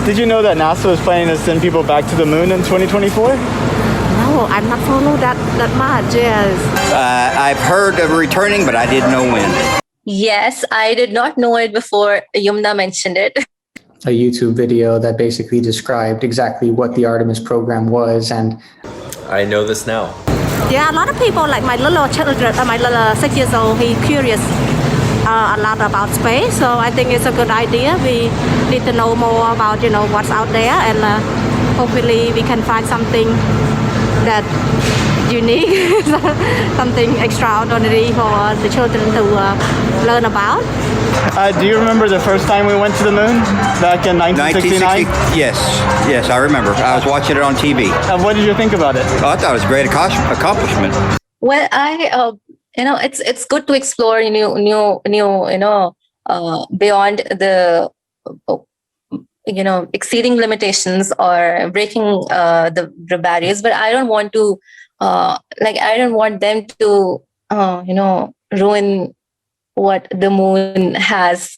Did you know that NASA is planning to send people back to the moon in 2024? No, I'm not follow that much. Yes. I've heard of returning, but I didn't know when. Yes, I did not know it before Yumna mentioned it. A YouTube video that basically described exactly what the Artemis program was, and I know this now. Yeah, a lot of people, like my little children, my little 6 years old, he curious a lot about space. So I think it's a good idea. We need to know more about what's out there, and hopefully we can find something that unique, something extraordinary for the children to learn about. Do you remember the first time we went to the moon back in 1969? Yes, I remember. I was watching it on TV. What did you think about it? Oh, I thought it was a great accomplishment. Well, it's good to explore new beyond the exceeding limitations or breaking the barriers. But I don't want to I don't want them to ruin what the moon has.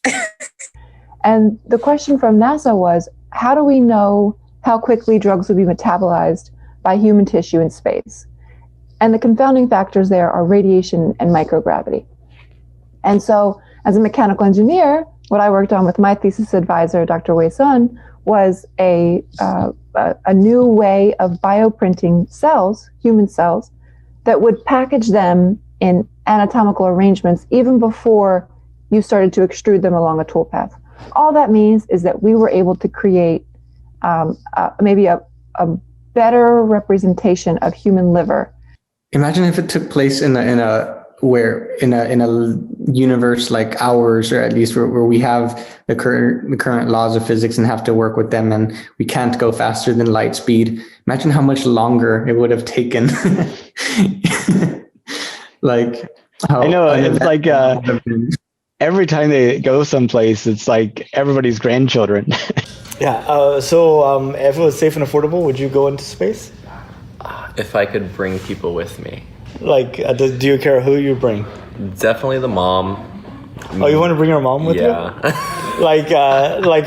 And the question from NASA was, how do we know how quickly drugs will be metabolized by human tissue in space? And the confounding factors there are radiation and microgravity. And so as a mechanical engineer, what I worked on with my thesis advisor, Dr. Wei Sun, was a new way of bioprinting cells, human cells, that would package them in anatomical arrangements even before you started to extrude them along a toolpath. All that means is that we were able to create maybe a better representation of human liver. imagine if it took place in a universe like ours, or at least where we have the current laws of physics and have to work with them, and we can't go faster than light speed. Imagine how much longer it would have taken. Like, I know, it's like every time they go someplace, it's like everybody's grandchildren. Yeah. So if it was safe and affordable, would you go into space? If I could bring people with me. Like, do you care who you bring? Definitely the mom. Oh, you want to bring your mom with you? Yeah. Like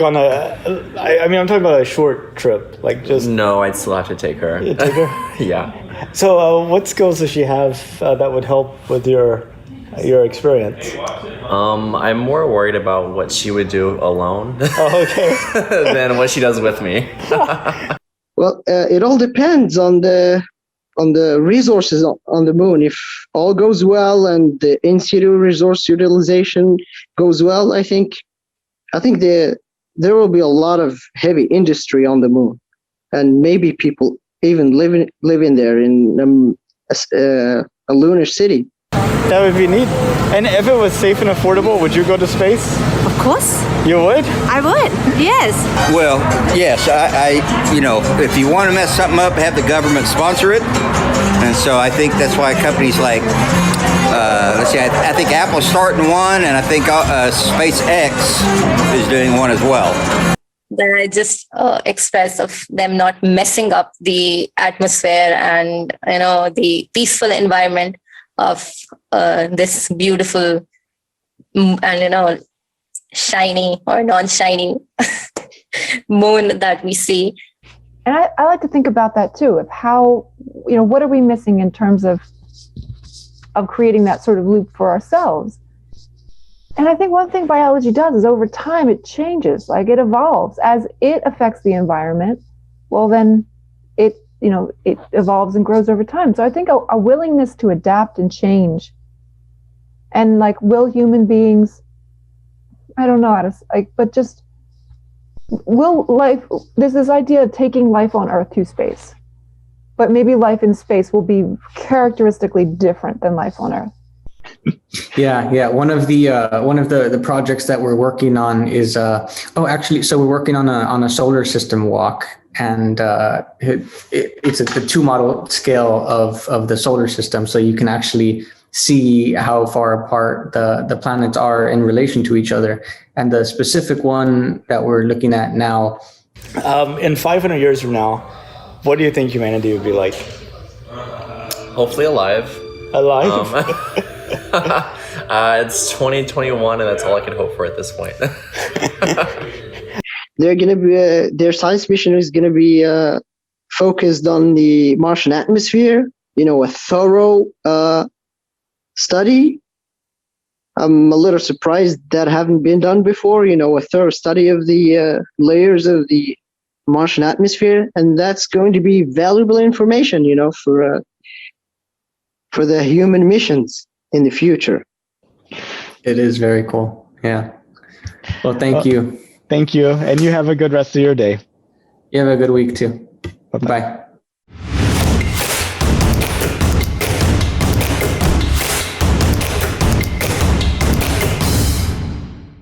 on I mean, I'm talking about a short trip. Like just. No, I'd still have to take her. You take her? Yeah. So what skills does she have that would help with your experience? I'm more worried about what she would do alone. Oh, okay. than what she does with me. Well, it all depends on the resources on the moon. If all goes well and the in-situ resource utilization goes well, I think there will be a lot of heavy industry on the moon, and maybe people even living there in a lunar city. That would be neat. And if it was safe and affordable, would you go to space? Of course. You would? I would, yes. Well, yes, I if you want to mess something up, have the government sponsor it. And so I think that's why companies like, let's see, I think Apple's starting one, and I think SpaceX is doing one as well. That I just express of them not messing up the atmosphere and, the peaceful environment of this beautiful and, shiny or non-shiny moon that we see. And I like to think about that too, of how, what are we missing in terms of creating that sort of loop for ourselves. And I think one thing biology does is over time it changes, like it evolves. As it affects the environment, well then it evolves and grows over time. So I think a willingness to adapt and change, and like, will human beings, I don't know how to, but just will life, there's this idea of taking life on Earth to space, but maybe life in space will be characteristically different than life on Earth. Yeah. One of the projects that we're working on is so we're working on a solar system walk, and it's a 2 model scale of the solar system, so you can actually see how far apart the planets are in relation to each other. And the specific one that we're looking at now, in 500 years from now, what do you think humanity would be like? Hopefully alive. Alive? It's 2021, and that's all I can hope for at this point. they're going to be their science mission is going to be focused on the Martian atmosphere. A thorough study. I'm a little surprised that haven't been done before. A thorough study of the layers of the Martian atmosphere, and that's going to be valuable information, for the human missions in the future. It is very cool. Yeah. Well, thank you. Thank you. And you have a good rest of your day. You have a good week too. Bye-bye. Bye.